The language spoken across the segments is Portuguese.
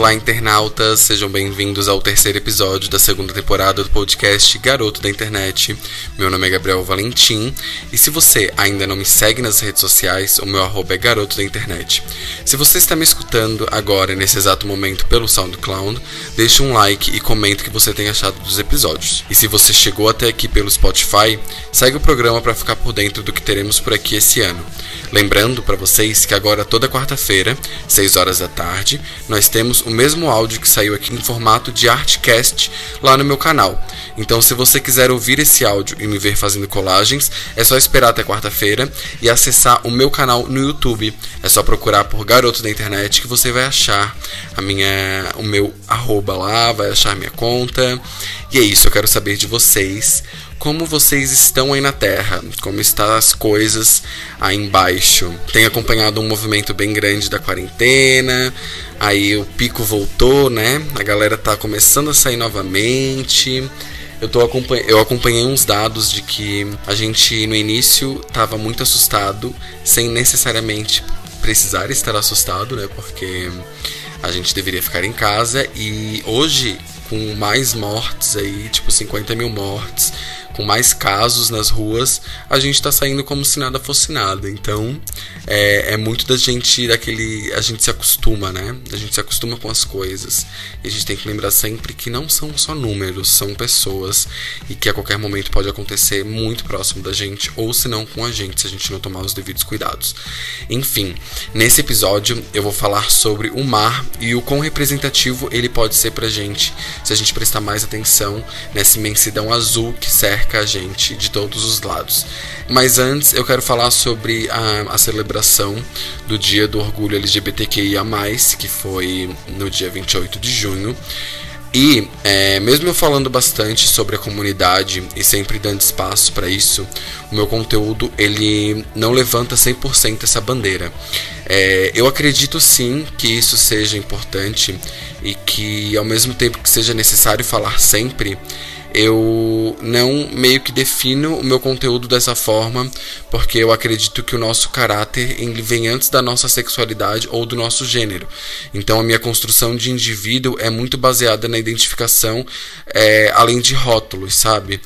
Olá, internautas, sejam bem-vindos ao terceiro episódio da segunda temporada do podcast Garoto da Internet. Meu nome é Gabriel Valentim e se você ainda não me segue nas redes sociais, o meu arroba é Garoto da Internet. Se você está me escutando agora, nesse exato momento, pelo SoundCloud, deixe um like e comente o que você tem achado dos episódios. E se você chegou até aqui pelo Spotify, segue o programa para ficar por dentro do que teremos por aqui esse ano. Lembrando para vocês que agora toda quarta-feira, 6 horas da tarde, nós temos o mesmo áudio que saiu aqui em formato de Artcast lá no meu canal. Então, se você quiser ouvir esse áudio e me ver fazendo colagens, é só esperar até quarta-feira e acessar o meu canal no YouTube. É só procurar por Garoto da Internet que você vai achar o meu arroba lá, vai achar minha conta. E é isso, eu quero saber de vocês. Como vocês estão aí na Terra? Como estão as coisas aí embaixo? Tenho acompanhado um movimento bem grande da quarentena. Aí o pico voltou, né? A galera tá começando a sair novamente. Eu acompanhei uns dados de que a gente no início tava muito assustado, sem necessariamente precisar estar assustado, né? Porque a gente deveria ficar em casa. E hoje, com mais mortes aí, tipo 50 mil mortes, com mais casos nas ruas, a gente tá saindo como se nada fosse nada. Então, é muito a gente se acostuma, né? A gente se acostuma com as coisas. E a gente tem que lembrar sempre que não são só números, são pessoas. E que a qualquer momento pode acontecer muito próximo da gente, ou se não com a gente, se a gente não tomar os devidos cuidados. Enfim, nesse episódio eu vou falar sobre o mar e o quão representativo ele pode ser pra gente, se a gente prestar mais atenção nessa imensidão azul que cerca a gente de todos os lados. Mas antes eu quero falar sobre a celebração do Dia do Orgulho LGBTQIA+, que foi no dia 28 de junho. E mesmo eu falando bastante sobre a comunidade e sempre dando espaço para isso, o meu conteúdo ele não levanta 100% essa bandeira. Eu acredito sim que isso seja importante e que ao mesmo tempo que seja necessário falar sempre, eu não meio que defino o meu conteúdo dessa forma, porque eu acredito que o nosso caráter ele vem antes da nossa sexualidade ou do nosso gênero. Então a minha construção de indivíduo é muito baseada na identificação, além de rótulos, sabe?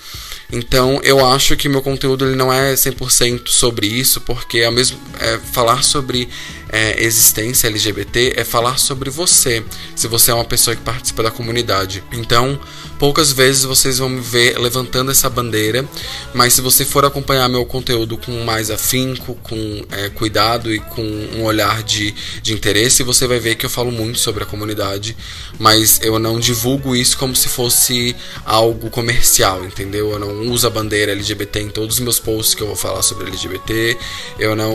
Então eu acho que meu conteúdo ele não é 100% sobre isso, porque falar sobre existência LGBT é falar sobre você, se você é uma pessoa que participa da comunidade. Então poucas vezes vocês vão me ver levantando essa bandeira, mas se você for acompanhar meu conteúdo com mais afinco, com cuidado e com um olhar de interesse, você vai ver que eu falo muito sobre a comunidade, mas eu não divulgo isso como se fosse algo comercial, entendeu? Eu não uso a bandeira LGBT em todos os meus posts que eu vou falar sobre LGBT. Eu não...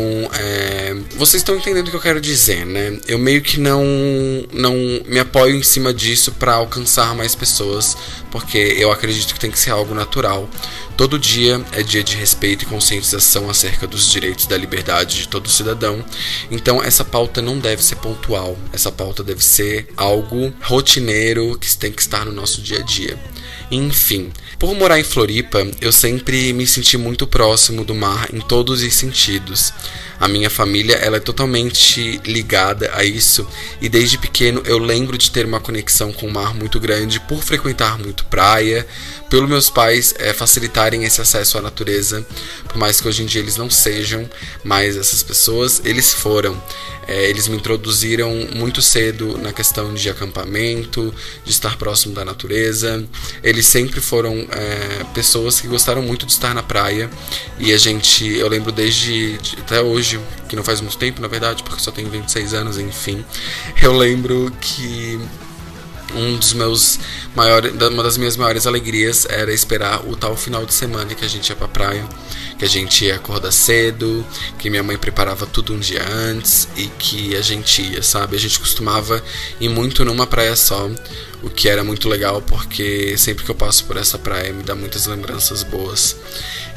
Vocês estão entendendo o que eu quero dizer, né? Eu meio que não me apoio em cima disso para alcançar mais pessoas, porque eu acredito que tem que ser algo natural. Todo dia é dia de respeito e conscientização acerca dos direitos e da liberdade de todo cidadão. Então essa pauta não deve ser pontual. Essa pauta deve ser algo rotineiro que tem que estar no nosso dia a dia. Enfim, por morar em Floripa, eu sempre me senti muito próximo do mar em todos os sentidos. A minha família ela é totalmente ligada a isso e desde pequeno eu lembro de ter uma conexão com o mar muito grande por frequentar muito praia, pelos meus pais facilitarem esse acesso à natureza, por mais que hoje em dia eles não sejam mais essas pessoas, eles foram. Eles me introduziram muito cedo na questão de acampamento, de estar próximo da natureza. Eles sempre foram pessoas que gostaram muito de estar na praia. E eu lembro desde até hoje, que não faz muito tempo na verdade, porque só tenho 26 anos, enfim. Eu lembro que uma das minhas maiores alegrias era esperar o tal final de semana que a gente ia pra praia, que a gente ia acordar cedo, que minha mãe preparava tudo um dia antes e que a gente ia, sabe? A gente costumava ir muito numa praia só, o que era muito legal porque sempre que eu passo por essa praia me dá muitas lembranças boas.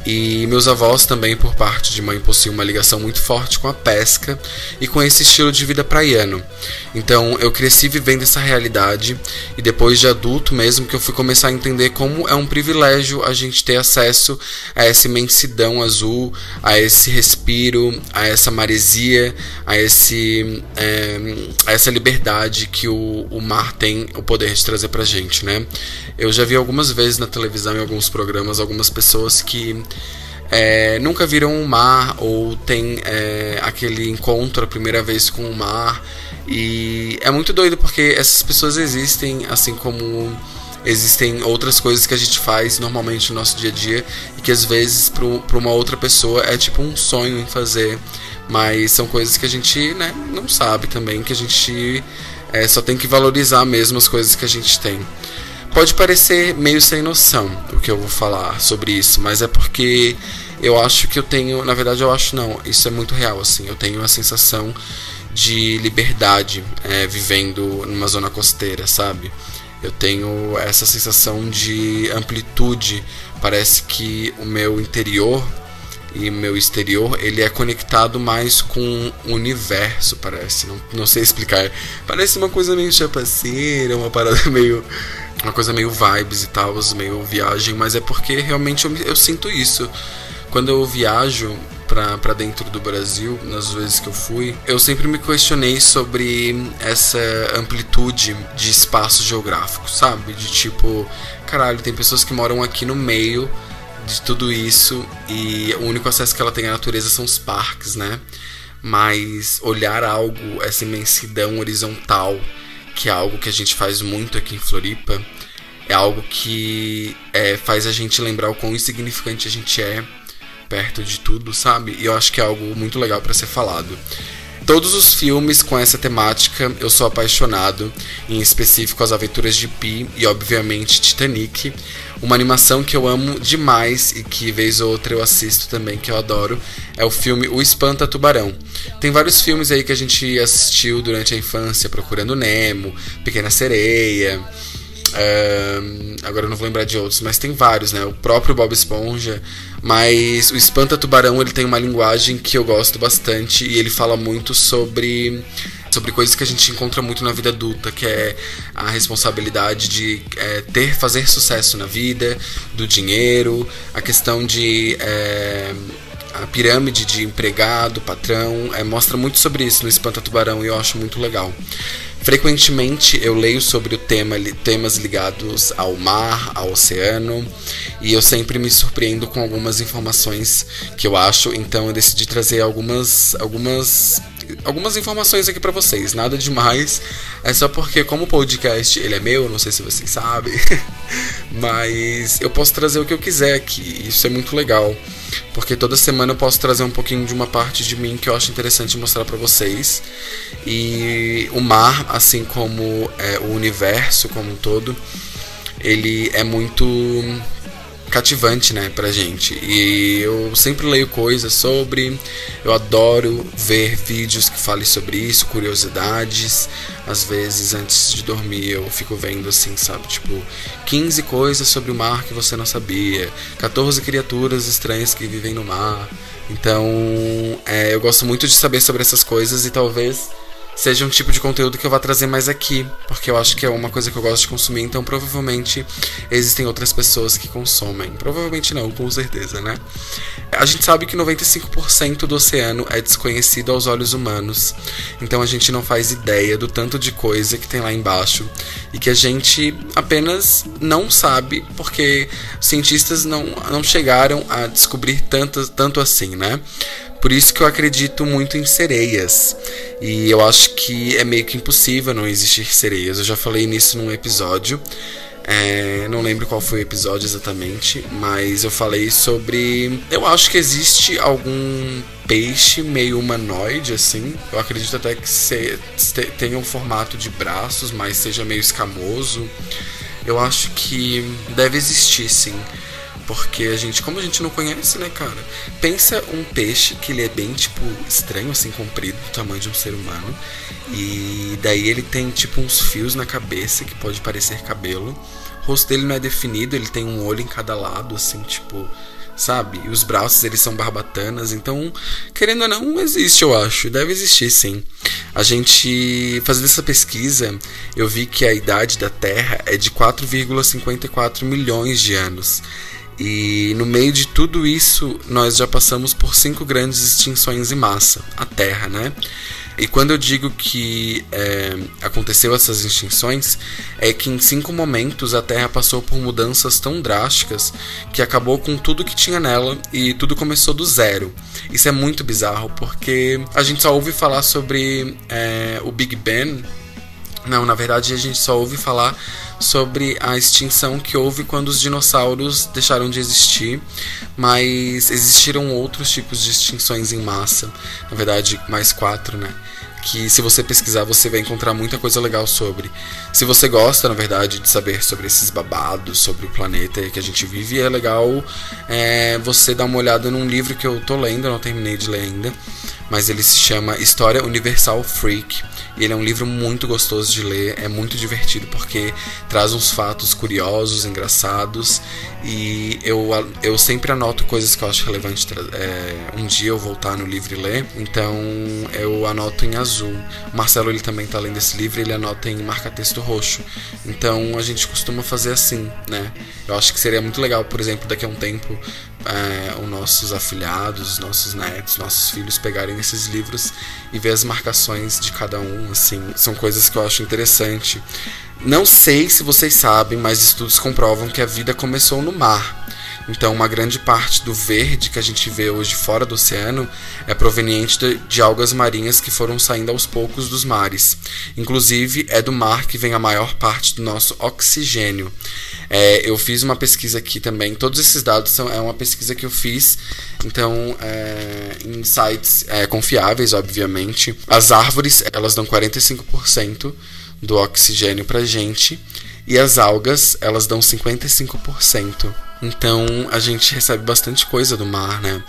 E meus avós também, por parte de mãe, possuem uma ligação muito forte com a pesca e com esse estilo de vida praiano. Então eu cresci vivendo essa realidade e depois de adulto mesmo que eu fui começar a entender como é um privilégio a gente ter acesso a essa imensidão azul, a esse respiro, a essa maresia, a essa liberdade que o mar tem o poder de trazer pra gente, né? Eu já vi algumas vezes na televisão, em alguns programas, algumas pessoas que nunca viram o mar ou tem aquele encontro a primeira vez com o mar. E é muito doido porque essas pessoas existem, assim como existem outras coisas que a gente faz normalmente no nosso dia a dia e que às vezes para uma outra pessoa é tipo um sonho em fazer, mas são coisas que a gente, né, não sabe também, que a gente só tem que valorizar mesmo as coisas que a gente tem. Pode parecer meio sem noção o que eu vou falar sobre isso, mas é porque eu acho que eu tenho, na verdade eu acho não, isso é muito real, assim, eu tenho a sensação de liberdade vivendo numa zona costeira, sabe? Eu tenho essa sensação de amplitude, parece que o meu interior e meu exterior, ele é conectado mais com o universo, parece, não sei explicar, parece uma coisa meio chapaceira, uma parada meio... uma coisa meio vibes e tal, meio viagem, mas é porque realmente eu sinto isso. Quando eu viajo pra dentro do Brasil, nas vezes que eu fui, eu sempre me questionei sobre essa amplitude de espaço geográfico, sabe? De tipo, caralho, tem pessoas que moram aqui no meio de tudo isso e o único acesso que ela tem à natureza são os parques, né? Mas olhar algo, essa imensidão horizontal, que é algo que a gente faz muito aqui em Floripa, é algo que faz a gente lembrar o quão insignificante a gente é perto de tudo, sabe? E eu acho que é algo muito legal para ser falado. Todos os filmes com essa temática eu sou apaixonado, em específico As Aventuras de Pi e obviamente Titanic. Uma animação que eu amo demais e que vez ou outra eu assisto também, que eu adoro, é o filme O Espanta-Tubarão. Tem vários filmes aí que a gente assistiu durante a infância, Procurando Nemo, Pequena Sereia, agora eu não vou lembrar de outros, mas tem vários, né? O próprio Bob Esponja. Mas o Espanta-Tubarão, ele tem uma linguagem que eu gosto bastante e ele fala muito sobre coisas que a gente encontra muito na vida adulta, que é a responsabilidade de fazer sucesso na vida, do dinheiro, a questão de a pirâmide de empregado, patrão, mostra muito sobre isso no Espanta-Tubarão e eu acho muito legal. Frequentemente eu leio sobre temas ligados ao mar, ao oceano, e eu sempre me surpreendo com algumas informações que eu acho, então eu decidi trazer algumas informações aqui pra vocês, nada demais, é só porque como o podcast ele é meu, não sei se vocês sabem, mas eu posso trazer o que eu quiser aqui, isso é muito legal, porque toda semana eu posso trazer um pouquinho de uma parte de mim que eu acho interessante mostrar pra vocês. E o mar, assim como o universo como um todo, ele é muito cativante, né, pra gente. E eu sempre leio coisas sobre, eu adoro ver vídeos que falem sobre isso, curiosidades. Às vezes antes de dormir eu fico vendo assim, sabe, tipo 15 coisas sobre o mar que você não sabia, 14 criaturas estranhas que vivem no mar. Então eu gosto muito de saber sobre essas coisas e talvez seja um tipo de conteúdo que eu vá trazer mais aqui, porque eu acho que é uma coisa que eu gosto de consumir, então provavelmente existem outras pessoas que consomem. Provavelmente não, com certeza, né? A gente sabe que 95% do oceano é desconhecido aos olhos humanos, então a gente não faz ideia do tanto de coisa que tem lá embaixo e que a gente apenas não sabe, porque cientistas não chegaram a descobrir tanto assim, né? Por isso que eu acredito muito em sereias. E eu acho que é meio que impossível não existir sereias. Eu já falei nisso num episódio. Não lembro qual foi o episódio exatamente. Mas eu falei sobre... Eu acho que existe algum peixe meio humanoide, assim. Eu acredito até que tenha um formato de braços, mas seja meio escamoso. Eu acho que deve existir, sim. Porque como a gente não conhece, né, cara? Pensa um peixe que ele é bem, tipo, estranho, assim, comprido, do tamanho de um ser humano. E daí ele tem, tipo, uns fios na cabeça que pode parecer cabelo. O rosto dele não é definido, ele tem um olho em cada lado, assim, tipo... sabe? E os braços, eles são barbatanas, então, querendo ou não, existe, eu acho. Deve existir, sim. A gente, fazendo essa pesquisa, eu vi que a idade da Terra é de 4,54 milhões de anos. E no meio de tudo isso, nós já passamos por 5 grandes extinções em massa. A Terra, né? E quando eu digo que aconteceu essas extinções, é que em 5 momentos a Terra passou por mudanças tão drásticas que acabou com tudo que tinha nela e tudo começou do zero. Isso é muito bizarro, porque a gente só ouve falar sobre o Big Bang. Não, na verdade a gente só ouve falar sobre a extinção que houve quando os dinossauros deixaram de existir, mas existiram outros tipos de extinções em massa, na verdade mais 4, né? Que se você pesquisar você vai encontrar muita coisa legal sobre. Se você gosta, na verdade, de saber sobre esses babados, sobre o planeta que a gente vive, é legal você dar uma olhada num livro que eu tô lendo, eu não terminei de ler ainda, mas ele se chama História Universal Freak. E ele é um livro muito gostoso de ler, é muito divertido porque traz uns fatos curiosos, engraçados, e eu sempre anoto coisas que eu acho relevante um dia eu voltar no livro e ler, então eu anoto em azul. O Marcelo, ele também tá lendo esse livro, ele anota em marca-texto roxo, então a gente costuma fazer assim, né? Eu acho que seria muito legal, por exemplo, daqui a um tempo os nossos afilhados, nossos netos, nossos filhos pegarem esses livros e ver as marcações de cada um, assim, são coisas que eu acho interessante. Não sei se vocês sabem, mas estudos comprovam que a vida começou no mar. Então, uma grande parte do verde que a gente vê hoje fora do oceano é proveniente de algas marinhas que foram saindo aos poucos dos mares. Inclusive, é do mar que vem a maior parte do nosso oxigênio. Eu fiz uma pesquisa aqui também. Todos esses dados é uma pesquisa que eu fiz, então, em sites confiáveis, obviamente. As árvores, elas dão 45% do oxigênio pra gente, e as algas, elas dão 55%. Então a gente recebe bastante coisa do mar, né?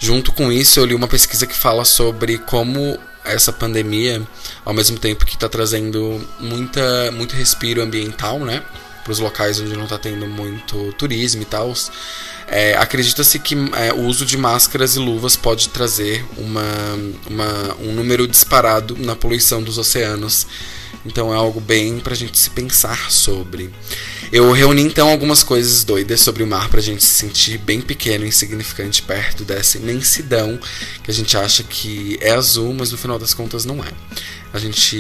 Junto com isso, eu li uma pesquisa que fala sobre como essa pandemia, ao mesmo tempo que está trazendo muito respiro ambiental, né, para os locais onde não está tendo muito turismo e tal, acredita-se que o uso de máscaras e luvas pode trazer um número disparado na poluição dos oceanos. Então é algo bem pra gente se pensar sobre. Eu reuni então algumas coisas doidas sobre o mar pra gente se sentir bem pequeno e insignificante perto dessa imensidão que a gente acha que é azul, mas no final das contas não é.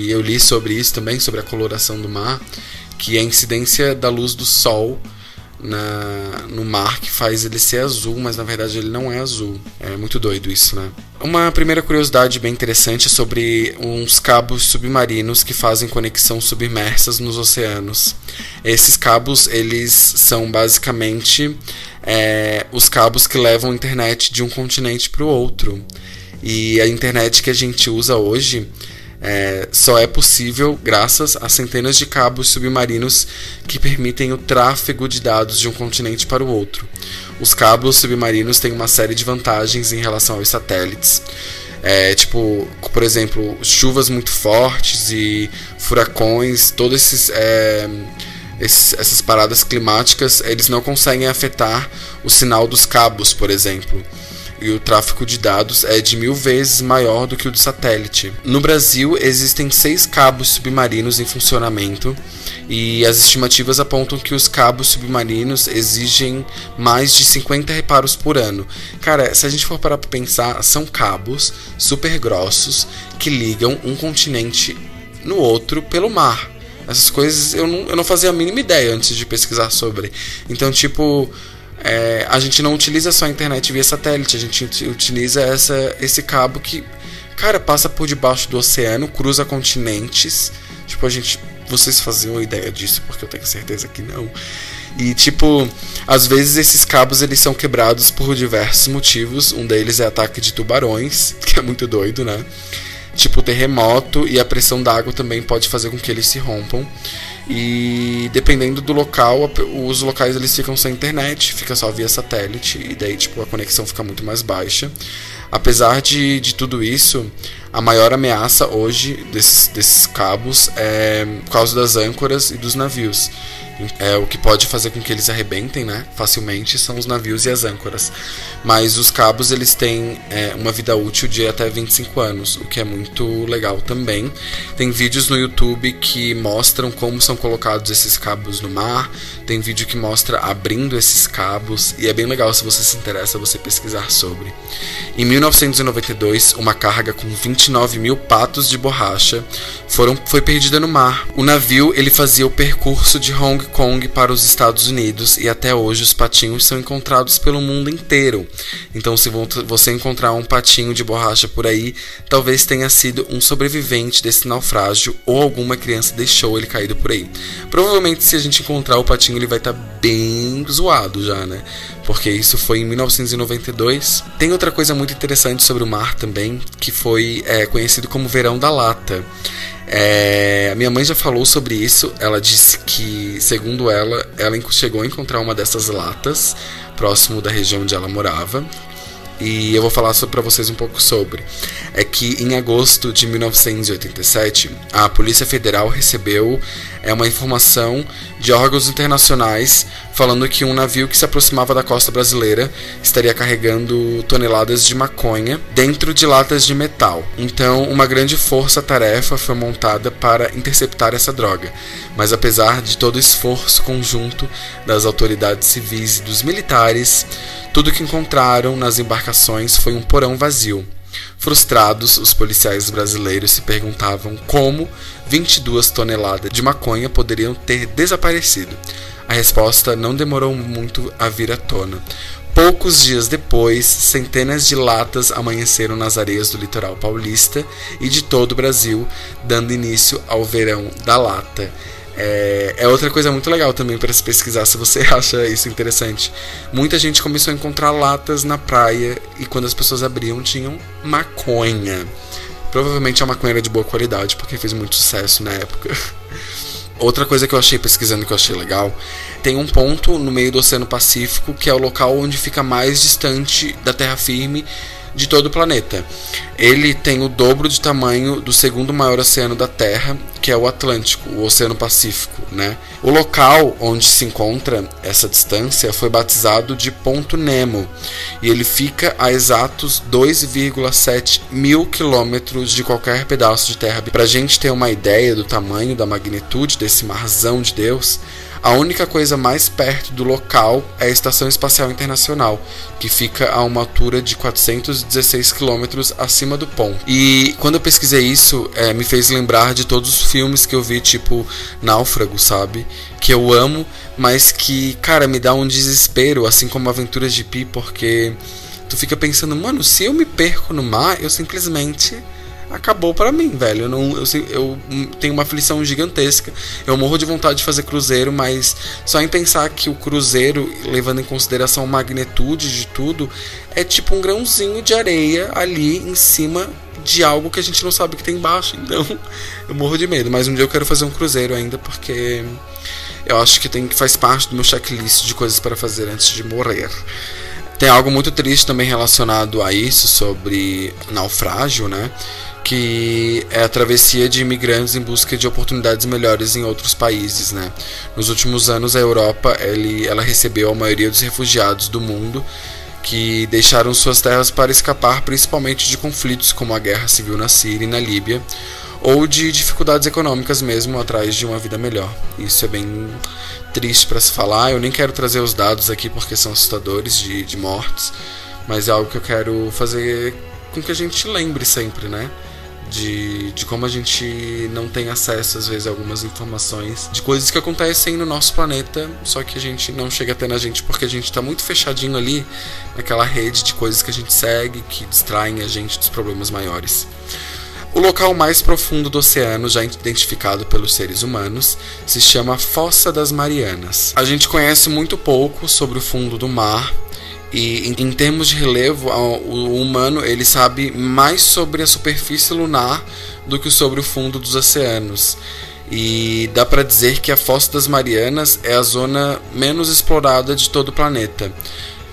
Eu li sobre isso também, sobre a coloração do mar, que é a incidência da luz do sol no mar que faz ele ser azul, mas na verdade ele não é azul. É muito doido isso, né? Uma primeira curiosidade bem interessante é sobre uns cabos submarinos que fazem conexão submersas nos oceanos. Esses cabos, eles são basicamente os cabos que levam a internet de um continente para o outro. E a internet que a gente usa hoje só é possível graças a centenas de cabos submarinos que permitem o tráfego de dados de um continente para o outro. Os cabos submarinos têm uma série de vantagens em relação aos satélites. Por exemplo, chuvas muito fortes e furacões, todas essas paradas climáticas, eles não conseguem afetar o sinal dos cabos, por exemplo. E o tráfego de dados é de 1000 vezes maior do que o do satélite. No Brasil, existem 6 cabos submarinos em funcionamento, e as estimativas apontam que os cabos submarinos exigem mais de 50 reparos por ano. Cara, se a gente for parar para pensar, são cabos super grossos que ligam um continente no outro pelo mar. Essas coisas eu não fazia a mínima ideia antes de pesquisar sobre. Então, a gente não utiliza só a internet via satélite, a gente utiliza esse cabo que, cara, passa por debaixo do oceano, cruza continentes. Vocês faziam ideia disso? Porque eu tenho certeza que não. E, às vezes esses cabos eles são quebrados por diversos motivos. Um deles é ataque de tubarões, que é muito doido, né? Terremoto, e a pressão da água também pode fazer com que eles se rompam. E dependendo do local, os locais eles ficam sem internet, fica só via satélite, e daí a conexão fica muito mais baixa. Apesar de tudo isso, a maior ameaça hoje desses cabos é por causa das âncoras e dos navios, O que pode fazer com que eles arrebentem, né, facilmente são os navios e as âncoras. Mas os cabos, eles têm uma vida útil de até 25 anos, o que é muito legal também. Tem vídeos no YouTube que mostram como são colocados esses cabos no mar, tem vídeo que mostra abrindo esses cabos, e é bem legal, se você se interessa, você pesquisar sobre. Em 1992, uma carga com 29 mil patos de borracha foi perdida no mar. O navio, ele fazia o percurso de Hong Kong para os Estados Unidos, e até hoje os patinhos são encontrados pelo mundo inteiro. Então, se você encontrar um patinho de borracha por aí, talvez tenha sido um sobrevivente desse naufrágio, ou alguma criança deixou ele caído por aí. Provavelmente, se a gente encontrar o patinho, ele vai estar bem zoado já, né? Porque isso foi em 1992. Tem outra coisa muito interessante sobre o mar também, que foi conhecido como Verão da Lata. A minha mãe já falou sobre isso. Ela disse que, segundo ela chegou a encontrar uma dessas latas próximo da região onde ela morava. E eu vou falar para vocês um pouco sobre. É que em agosto de 1987, a Polícia Federal recebeu uma informação de órgãos internacionais falando que um navio que se aproximava da costa brasileira estaria carregando toneladas de maconha dentro de latas de metal. Então, uma grande força-tarefa foi montada para interceptar essa droga. Mas apesar de todo o esforço conjunto das autoridades civis e dos militares, tudo que encontraram nas embarcações foi um porão vazio. Frustrados, os policiais brasileiros se perguntavam como 22 toneladas de maconha poderiam ter desaparecido. A resposta não demorou muito a vir à tona. Poucos dias depois, centenas de latas amanheceram nas areias do litoral paulista e de todo o Brasil, dando início ao Verão da Lata. É outra coisa muito legal também para se pesquisar, se você acha isso interessante. Muita gente começou a encontrar latas na praia e quando as pessoas abriam tinham maconha. Provavelmente a maconha era de boa qualidade porque fez muito sucesso na época. Outra coisa que eu achei pesquisando que eu achei legal, tem um ponto no meio do Oceano Pacífico que é o local onde fica mais distante da terra firme de todo o planeta. Ele tem o dobro de tamanho do segundo maior oceano da Terra, que é o Atlântico, o Oceano Pacífico, né? O local onde se encontra essa distância foi batizado de Ponto Nemo, e ele fica a exatos 2,7 mil quilômetros de qualquer pedaço de terra. Pra gente ter uma ideia do tamanho, da magnitude desse marzão de Deus, a única coisa mais perto do local é a Estação Espacial Internacional, que fica a uma altura de 416 quilômetros acima do ponto. E quando eu pesquisei isso, me fez lembrar de todos os filmes que eu vi, tipo Náufrago, sabe? Que eu amo, mas que, cara, me dá um desespero, assim como Aventuras de Pi, porque tu fica pensando, mano, se eu me perco no mar, eu simplesmente... acabou pra mim, velho. Eu tenho uma aflição gigantesca. Eu morro de vontade de fazer cruzeiro, mas só em pensar que o cruzeiro, levando em consideração a magnitude de tudo, é tipo um grãozinho de areia ali em cima de algo que a gente não sabe que tem embaixo. Então eu morro de medo. Mas um dia eu quero fazer um cruzeiro ainda, porque eu acho que faz parte do meu checklist de coisas para fazer antes de morrer. Tem algo muito triste também relacionado a isso, sobre naufrágio, né? Que é a travessia de imigrantes em busca de oportunidades melhores em outros países, né? Nos últimos anos, a Europa ela recebeu a maioria dos refugiados do mundo que deixaram suas terras para escapar principalmente de conflitos como a guerra civil na Síria e na Líbia, ou de dificuldades econômicas mesmo, atrás de uma vida melhor. Isso é bem triste para se falar. Eu nem quero trazer os dados aqui porque são assustadores de mortes, mas é algo que eu quero fazer com que a gente lembre sempre, né? De como a gente não tem acesso às vezes a algumas informações de coisas que acontecem no nosso planeta, só que a gente não chega até na gente porque a gente está muito fechadinho ali naquela rede de coisas que a gente segue, que distraem a gente dos problemas maiores. O local mais profundo do oceano, já identificado pelos seres humanos, se chama Fossa das Marianas. A gente conhece muito pouco sobre o fundo do mar, e em termos de relevo, o humano ele sabe mais sobre a superfície lunar do que sobre o fundo dos oceanos. E dá para dizer que a Fossa das Marianas é a zona menos explorada de todo o planeta.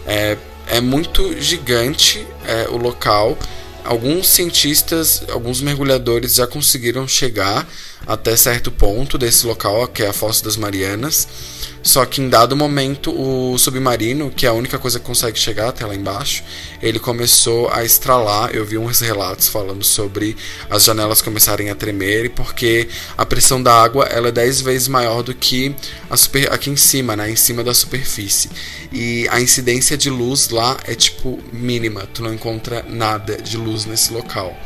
É muito gigante o local. Alguns cientistas, alguns mergulhadores já conseguiram chegar até certo ponto desse local, que é a Fossa das Marianas. Só que em dado momento o submarino, que é a única coisa que consegue chegar até lá embaixo, ele começou a estralar. Eu vi uns relatos falando sobre as janelas começarem a tremer, porque a pressão da água ela é 10 vezes maior do que aqui em cima, né? Em cima da superfície. E a incidência de luz lá é tipo mínima, tu não encontra nada de luz nesse local.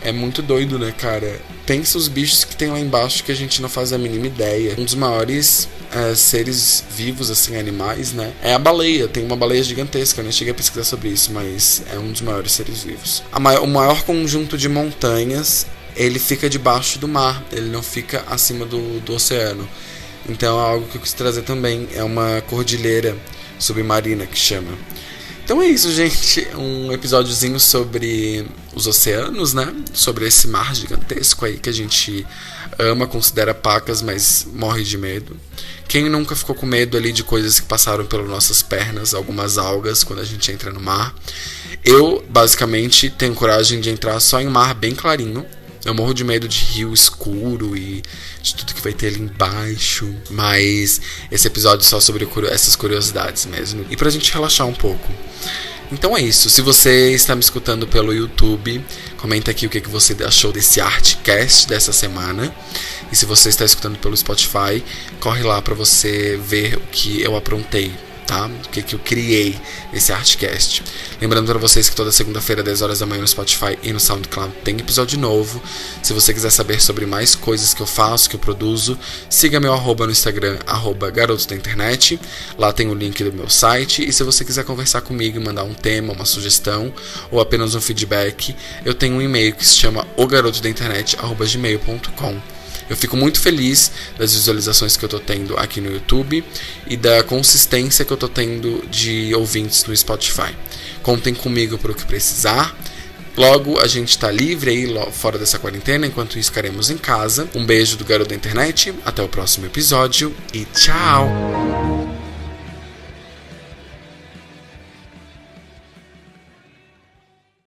É muito doido, né, cara? Pensa os bichos que tem lá embaixo que a gente não faz a mínima ideia. Um dos maiores seres vivos, assim, animais, né? É a baleia. Tem uma baleia gigantesca. Eu nem cheguei a pesquisar sobre isso, mas é um dos maiores seres vivos. O maior conjunto de montanhas, ele fica debaixo do mar. Ele não fica acima do oceano. Então é algo que eu quis trazer também. É uma cordilheira submarina que chama. Então é isso, gente. Um episódiozinho sobre os oceanos, né? Sobre esse mar gigantesco aí que a gente ama, considera pacas, mas morre de medo. Quem nunca ficou com medo ali de coisas que passaram pelas nossas pernas, algumas algas, quando a gente entra no mar? Eu, basicamente, tenho coragem de entrar só em mar bem clarinho. Eu morro de medo de rio escuro e de tudo que vai ter ali embaixo. Mas esse episódio é só sobre essas curiosidades mesmo. E pra gente relaxar um pouco. Então é isso. Se você está me escutando pelo YouTube, comenta aqui o que você achou desse Artcast dessa semana. E se você está escutando pelo Spotify, corre lá pra você ver o que eu aprontei, tá? O que eu criei nesse Artcast. Lembrando para vocês que toda segunda-feira, 10 horas da manhã no Spotify e no SoundCloud tem episódio novo. Se você quiser saber sobre mais coisas que eu faço, que eu produzo, siga meu @ no Instagram, @garoto da internet. Lá tem o link do meu site. E se você quiser conversar comigo e mandar um tema, uma sugestão ou apenas um feedback, eu tenho um e-mail que se chama ogarotodainternet@gmail.com. Eu fico muito feliz das visualizações que eu tô tendo aqui no YouTube e da consistência que eu tô tendo de ouvintes no Spotify. Contem comigo para o que precisar. Logo a gente tá livre aí fora dessa quarentena, enquanto isso ficaremos em casa. Um beijo do Garoto da Internet, até o próximo episódio e tchau!